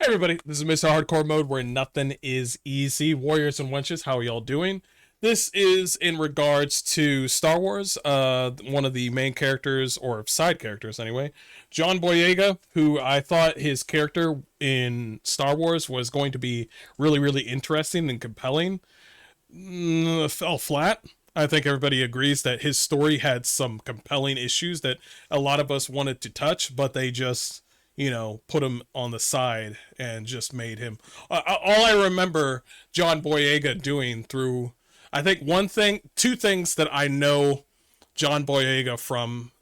Hey everybody, this is Mr. Hardcore Mode where nothing is easy. Warriors and wenches, how are y'all doing? This is in regards to Star Wars, one of the main characters, or side characters anyway, John Boyega, who I thought his character in Star Wars was going to be really, really interesting and compelling. Fell flat. I think everybody agrees that his story had some compelling issues that a lot of us wanted to touch, but they just put him on the side and just made him. All I remember John Boyega doing through, I think two things that I know John Boyega from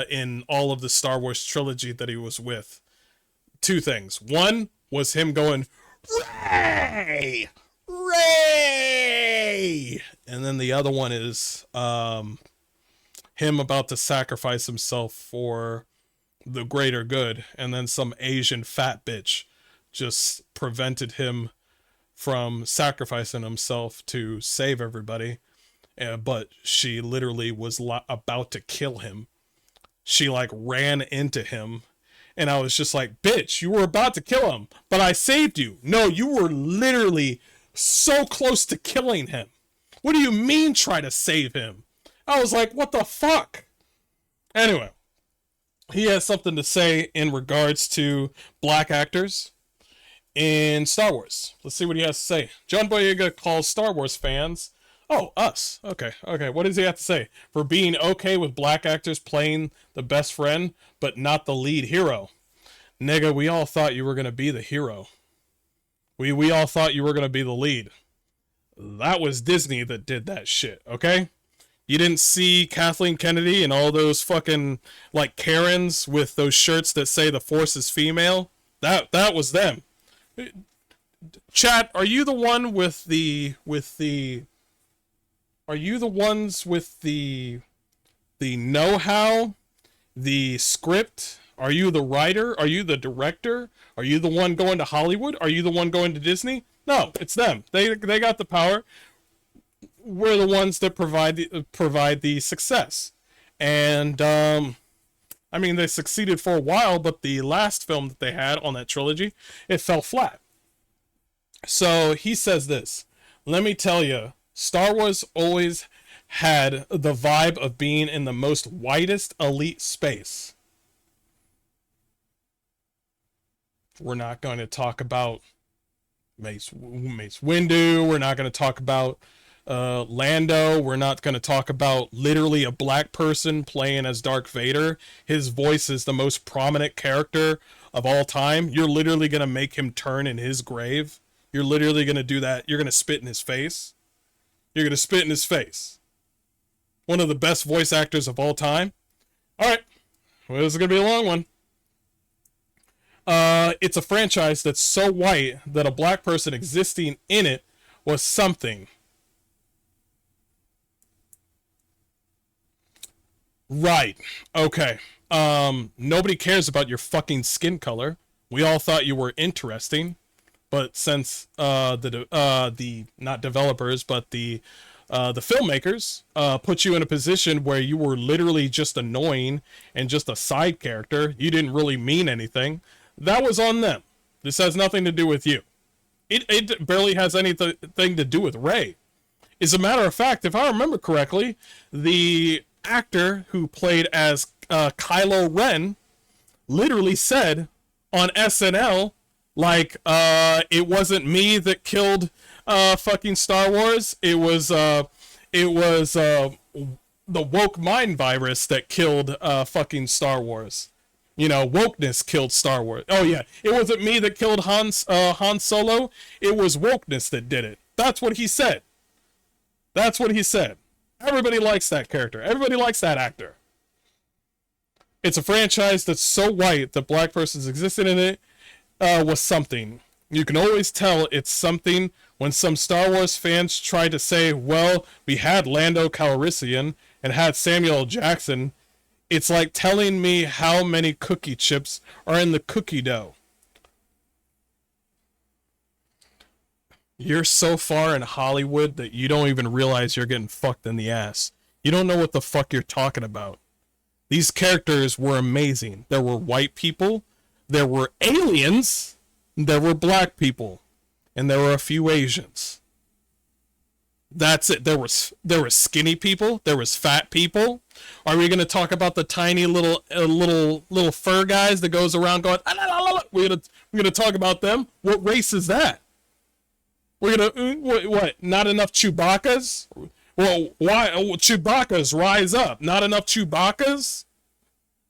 in all of the Star Wars trilogy that he was with. Two things. One was him going, Ray! Ray! And then the other one is him about to sacrifice himself for the greater good, and then some Asian fat bitch just prevented him from sacrificing himself to save everybody, but she literally was about to kill him. She ran into him, and I was just like, bitch, you were about to kill him, but I saved you. No, you were literally so close to killing him. What do you mean try to save him? I was like, what the fuck? Anyway, he has something to say in regards to black actors in Star Wars. Let's see what he has to say. John Boyega calls Star Wars fans, oh, us. Okay. What does he have to say? For being okay with black actors playing the best friend, but not the lead hero. Nigga, we all thought you were going to be the hero. We all thought you were going to be the lead. That was Disney that did that shit, okay? You didn't see Kathleen Kennedy and all those fucking Karens with those shirts that say the Force is female? That was them. Chat, are you the one with the are you the ones with the know-how, the script? Are you the writer? Are you the director? Are you the one going to Hollywood? Are you the one going to Disney? No, it's them. They got the power. We're the ones that provide the success, and I mean, they succeeded for a while, but the last film that they had on that trilogy, it fell flat. So he says this: let me tell you, Star Wars always had the vibe of being in the most widest elite space. We're not going to talk about Mace Windu. We're not going to talk about Lando. We're not going to talk about literally a black person playing as Darth Vader. His voice is the most prominent character of all time. You're literally going to make him turn in his grave. You're literally going to do that. You're going to spit in his face. You're going to spit in his face. One of the best voice actors of all time. All right. Well, this is going to be a long one. It's a franchise that's so white that a black person existing in it was something. Right. Okay. Nobody cares about your fucking skin color. We all thought you were interesting, but since the not developers, but the filmmakers put you in a position where you were literally just annoying and just a side character, you didn't really mean anything. That was on them. This has nothing to do with you. It barely has anything to do with Rey. As a matter of fact, if I remember correctly, the actor who played as Kylo Ren literally said on SNL, it wasn't me that killed fucking Star Wars. It was the woke mind virus that killed fucking Star Wars. Wokeness killed Star Wars. Oh yeah, it wasn't me that killed Han Solo. It was wokeness that did it. That's what he said. That's what he said. Everybody likes that character. Everybody likes that actor. It's a franchise that's so white that black persons existed in it was something. You can always tell it's something when some Star Wars fans try to say, well, we had Lando Calrissian and had Samuel L. Jackson. It's like telling me how many cookie chips are in the cookie dough. You're so far in Hollywood that you don't even realize you're getting fucked in the ass. You don't know what the fuck you're talking about. These characters were amazing. There were white people. There were aliens. there were black people, and there were a few Asians. That's it. There were skinny people. There was fat people. Are we gonna talk about the tiny little fur guys that goes around going? "Ah, la, la, la, la." We're gonna talk about them. What race is that? We're gonna what? Not enough Chewbacca's? Well, why Chewbacca's rise up? Not enough Chewbacca's?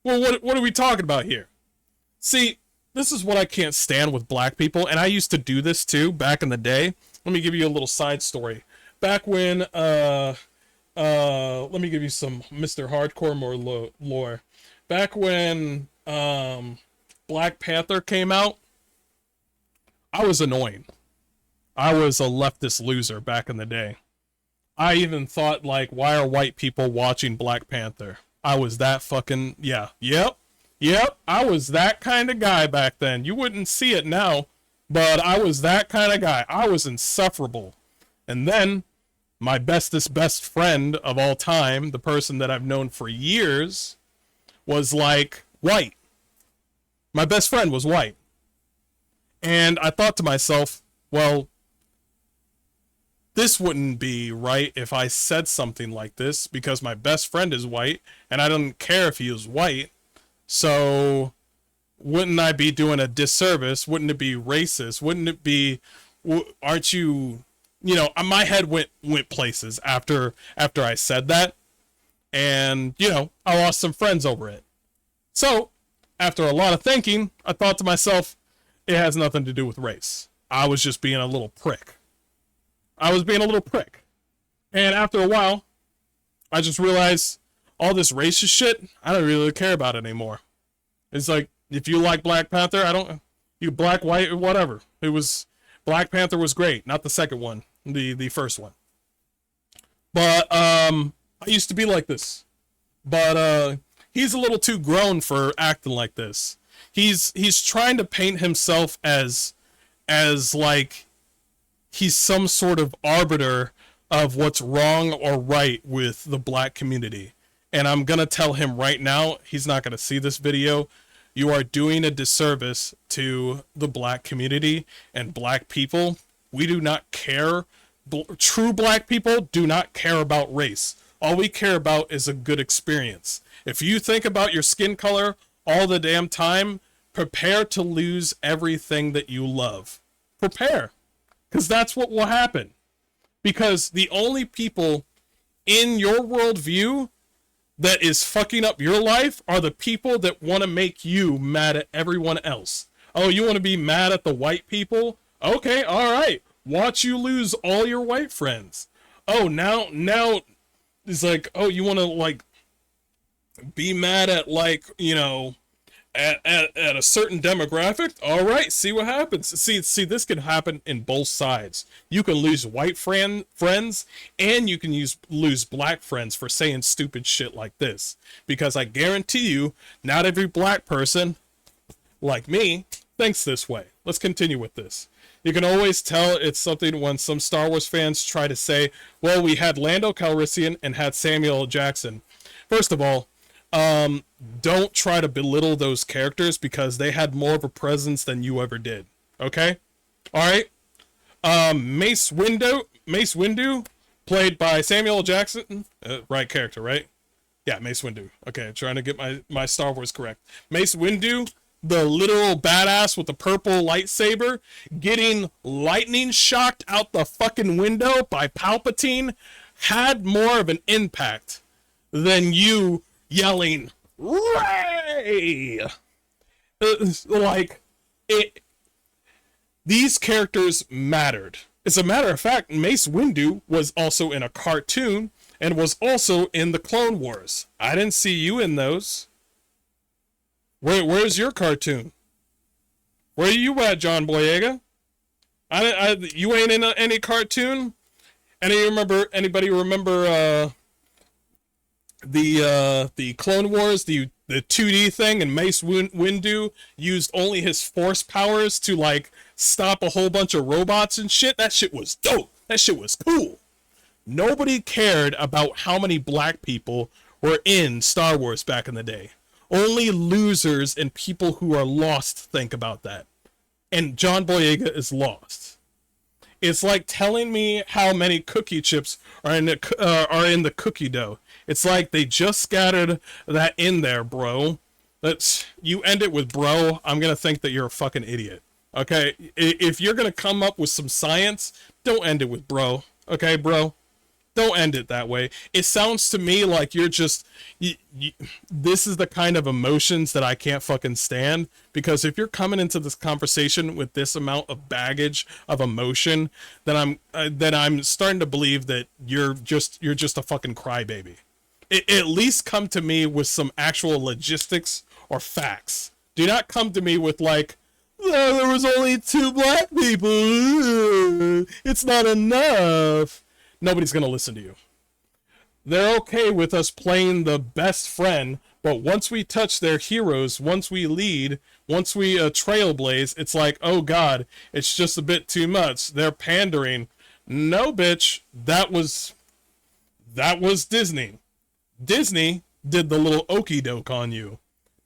Well, what are we talking about here? See, this is what I can't stand with black people, and I used to do this too back in the day. Let me give you a little side story. Back when let me give you some Mr. Hardcore more lore. Back when Black Panther came out, I was annoying. I was a leftist loser back in the day. I even thought, like, why are white people watching Black Panther? I was that fucking, yeah, yep, I was that kind of guy back then. You wouldn't see it now, but I was that kind of guy. I was insufferable. And then, my bestest best friend of all time, the person that I've known for years, was, like, white. My best friend was white. And I thought to myself, well, this wouldn't be right if I said something like this, because my best friend is white, and I don't care if he is white. So, wouldn't I be doing a disservice? Wouldn't it be racist? Wouldn't it be, aren't you, you know, my head went places after I said that. And, you know, I lost some friends over it. So, after a lot of thinking, I thought to myself, it has nothing to do with race. I was just being a little prick. And after a while, I just realized all this racist shit, I don't really care about it anymore. It's like, if you like Black Panther, you black, white, whatever. Black Panther was great, not the second one, the first one. But, I used to be like this. But, he's a little too grown for acting like this. He's trying to paint himself as like, he's some sort of arbiter of what's wrong or right with the black community. And I'm going to tell him right now, he's not going to see this video. You are doing a disservice to the black community and black people. We do not care. True black people do not care about race. All we care about is a good experience. If you think about your skin color all the damn time, prepare to lose everything that you love. Prepare. Because that's what will happen. Because the only people in your worldview that is fucking up your life are the people that want to make you mad at everyone else. Oh, you want to be mad at the white people? Okay, alright. Watch you lose all your white friends. Oh, now it's like, oh, you want to, like, be mad at, like, you know, at a certain demographic? All right, see what happens. See, this can happen in both sides. You can lose white friends, and you can lose black friends for saying stupid shit like this. Because I guarantee you, not every black person, like me, thinks this way. Let's continue with this. You can always tell it's something when some Star Wars fans try to say, well, we had Lando Calrissian and had Samuel L. Jackson. First of all, don't try to belittle those characters because they had more of a presence than you ever did. Okay? Alright? Mace Windu, played by Samuel L. Jackson. Right character, right? Yeah, Mace Windu. Okay, trying to get my Star Wars correct. Mace Windu, the literal badass with the purple lightsaber, getting lightning shocked out the fucking window by Palpatine, had more of an impact than you yelling Rey. Like it. These characters mattered. As a matter of fact, Mace Windu was also in a cartoon and was also in the Clone Wars. I didn't see you in those. Where's your cartoon? Where are you at, John Boyega? You ain't in any cartoon. Anybody remember the Clone Wars, the 2D thing, and Mace Windu used only his force powers to, like, stop a whole bunch of robots and shit? That shit was dope. That shit was cool. Nobody cared about how many black people were in Star Wars back in the day. Only losers and people who are lost think about that. and John Boyega is lost. It's like telling me how many cookie chips are in the cookie dough. It's like they just scattered that in there, bro. You end it with bro, I'm gonna think that you're a fucking idiot. Okay, if you're gonna come up with some science, don't end it with bro. Okay, bro, don't end it that way. It sounds to me like you're just this is the kind of emotions that I can't fucking stand, because if you're coming into this conversation with this amount of baggage of emotion, then I'm starting to believe that you're just a fucking crybaby. At least come to me with some actual logistics or facts. Do not come to me with like, oh, there was only 2 black people. It's not enough. Nobody's going to listen to you. They're okay with us playing the best friend, but once we touch their heroes, once we lead, once we trailblaze, it's like, oh God, it's just a bit too much. They're pandering. No, bitch. That was Disney. Disney did the little okie doke on you.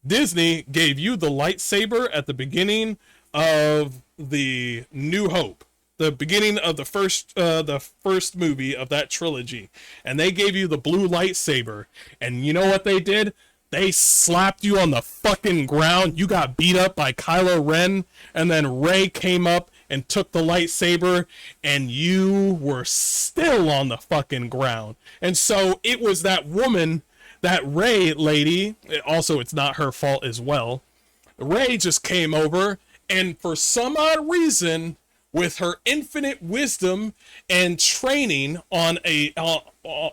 Disney gave you the lightsaber at the beginning of the New Hope, the beginning of the first movie of that trilogy, and they gave you the blue lightsaber. And you know what they did? They slapped you on the fucking ground. You got beat up by Kylo Ren, and then Rey came up and took the lightsaber, and you were still on the fucking ground. And so it was that woman, that Rey lady, also it's not her fault as well. Rey just came over, and for some odd reason, with her infinite wisdom and training on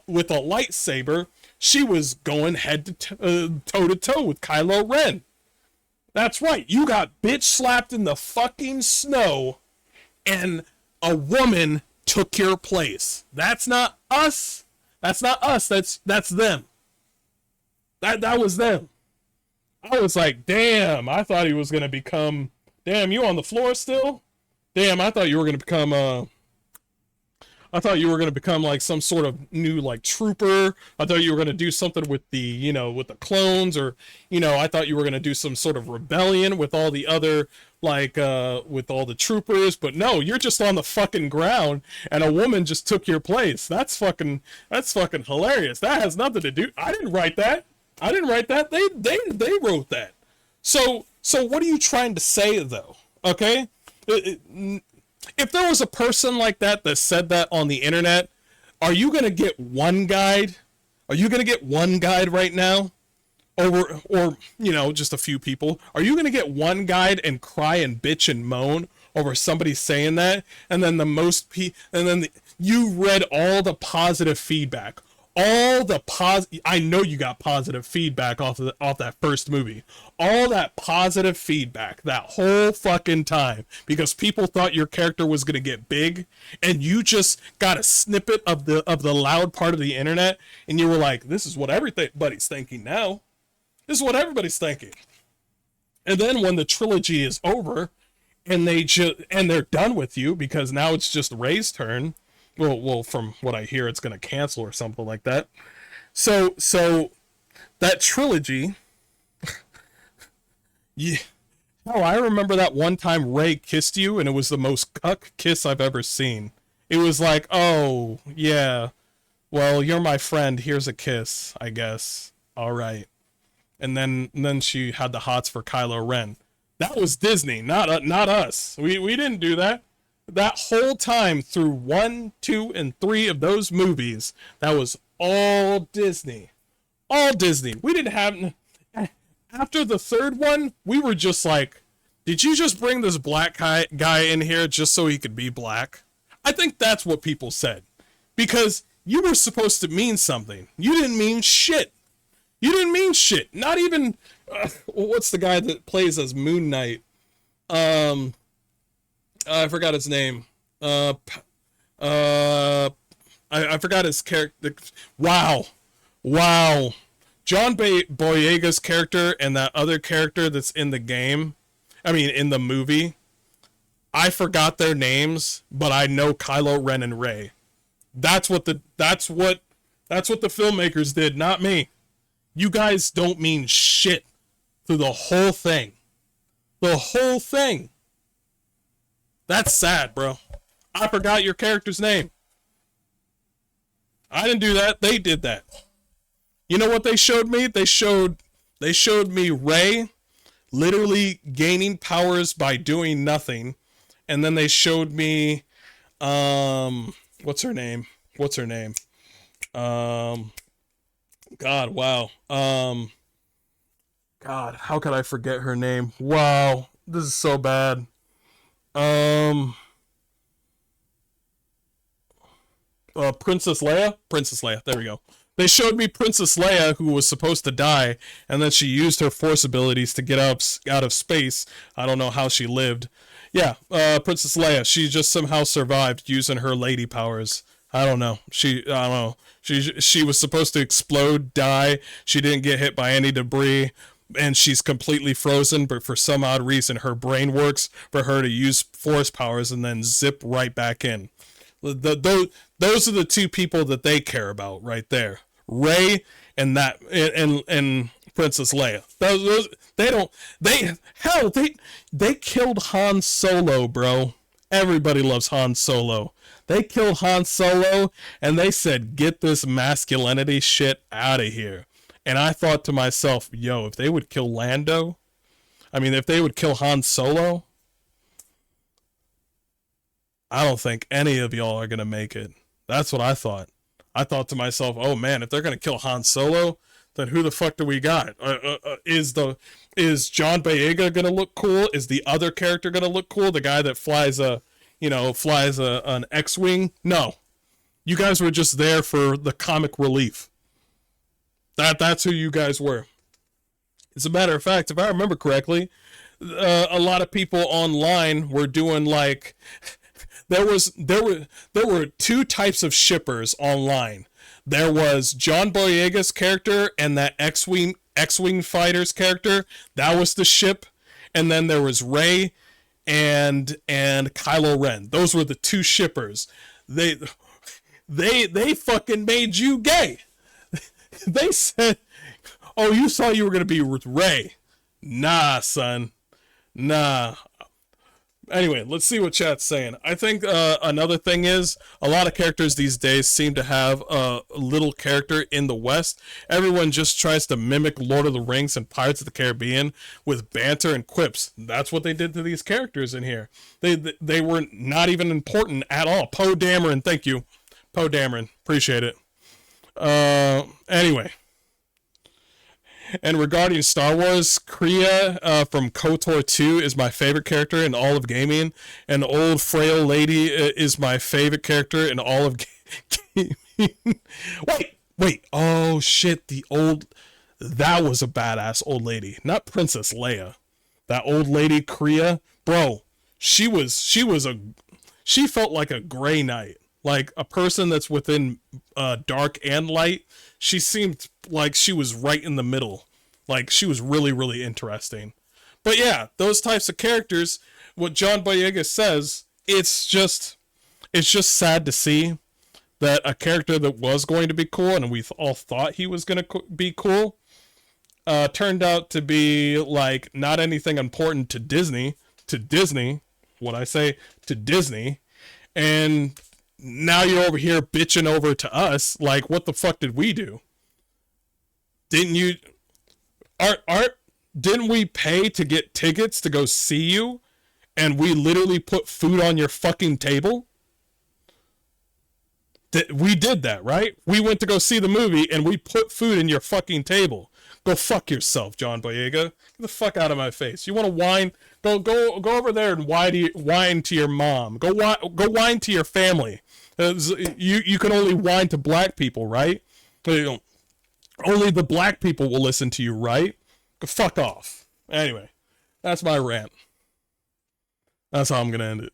with a lightsaber, she was going head to toe to toe with Kylo Ren. That's right, you got bitch slapped in the fucking snow, and a woman took your place. That's not us. That's not us. That's them. That was them. I was like, damn, I thought he was gonna become. Damn, you on the floor still? Damn, I thought you were gonna become I thought you were gonna become like some sort of new like trooper. I thought you were gonna do something with the with the clones, or I thought you were gonna do some sort of rebellion with all the other with all the troopers. But no, you're just on the fucking ground, and a woman just took your place. That's fucking hilarious. That has nothing to do. I didn't write that. They wrote that. So what are you trying to say though? Okay. If there was a person like that said that on the internet, are you going to get one guide? Are you going to get one guide right now? Or just a few people? Are you going to get one guide and cry and bitch and moan over somebody saying that? And then you read all the positive feedback. I know you got positive feedback off that first movie. All that positive feedback that whole fucking time, because people thought your character was gonna get big, and you just got a snippet of the loud part of the internet, and you were like, this is what everybody's thinking now. This is what everybody's thinking. And then when the trilogy is over, and they're done with you, because now it's just Rey's turn. Well, from what I hear, it's going to cancel or something like that. So that trilogy, yeah. Oh, I remember that one time Rey kissed you, and it was the most cuck kiss I've ever seen. It was like, oh, yeah, well, you're my friend, here's a kiss, I guess. All right. And then she had the hots for Kylo Ren. That was Disney, not us. We didn't do that. That whole time through 1, 2, and 3 of those movies, that was all Disney. All Disney. We didn't have... After the third one, we were just like, did you just bring this black guy in here just so he could be black? I think that's what people said. Because you were supposed to mean something. You didn't mean shit. You didn't mean shit. Not even... what's the guy that plays as Moon Knight? I forgot his name. I forgot his character. Wow. John Boyega's character and that other character that's in the game, in the movie, I forgot their names, but I know Kylo Ren and Rey. That's what the filmmakers did, not me. You guys don't mean shit through the whole thing. The whole thing. That's sad, bro. I forgot your character's name. I didn't do that. They did that. You know what they showed me? They showed me Ray literally gaining powers by doing nothing, and then they showed me what's her name? What's her name? Um God, wow. God, how could I forget her name? Wow, this is so bad. Um Princess Leia? Princess Leia, there we go. They showed me Princess Leia, who was supposed to die, and then she used her force abilities to get out of space. I don't know how she lived. Yeah, Princess Leia. She just somehow survived using her lady powers. I don't know. I don't know. She was supposed to explode, die. She didn't get hit by any debris, and she's completely frozen. But for some odd reason, her brain works for her to use force powers and then zip right back in. Those are the two people that they care about right there. Ray and Princess Leia. Those they don't they hell they killed Han Solo, bro. Everybody loves Han Solo. They killed Han Solo and they said, "Get this masculinity shit out of here." And I thought to myself, "Yo, if they would kill Lando, if they would kill Han Solo, I don't think any of y'all are gonna make it." That's what I thought. I thought to myself, "Oh man, if they're gonna kill Han Solo, then who the fuck do we got? Is John Boyega gonna look cool? Is the other character gonna look cool? The guy that flies an X-wing? No, you guys were just there for the comic relief. That's who you guys were." As a matter of fact, if I remember correctly, a lot of people online were doing like there were two types of shippers online. There was John Boyega's character and that X-wing fighter's character. That was the ship. And then there was Rey and Kylo Ren. Those were the two shippers. They fucking made you gay. They said, "Oh, you saw you were gonna be with Rey." Nah, son. Nah. Anyway, let's see what chat's saying. I think another thing is a lot of characters these days seem to have a little character in the West. Everyone just tries to mimic Lord of the Rings and Pirates of the Caribbean with banter and quips. That's what they did to these characters in here. They were not even important at all. Poe Dameron, thank you. Poe Dameron, appreciate it. Anyway. And regarding Star Wars, Kriya from KOTOR 2 is my favorite character in all of gaming. And Old Frail Lady is my favorite character in all of gaming. Wait. Oh, shit. That was a badass old lady. Not Princess Leia. That old lady, Kriya. Bro, she felt like a gray knight. Like a person that's within dark and light. She seemed like she was right in the middle. Like she was really, really interesting. But yeah, those types of characters, what John Boyega says, it's just sad to see that a character that was going to be cool and we all thought he was going to be cool turned out to be like not anything important to Disney, and now you're over here bitching over to us. Like, what the fuck did we do? Didn't you... Art, didn't we pay to get tickets to go see you? And we literally put food on your fucking table? We did that, right? We went to go see the movie and we put food in your fucking table. Go fuck yourself, John Boyega. Get the fuck out of my face. You want to whine? Go over there and whine to your mom. Go whine to your family. You can only whine to black people, right? Only the black people will listen to you, right? Go fuck off. Anyway, that's my rant. That's how I'm gonna end it.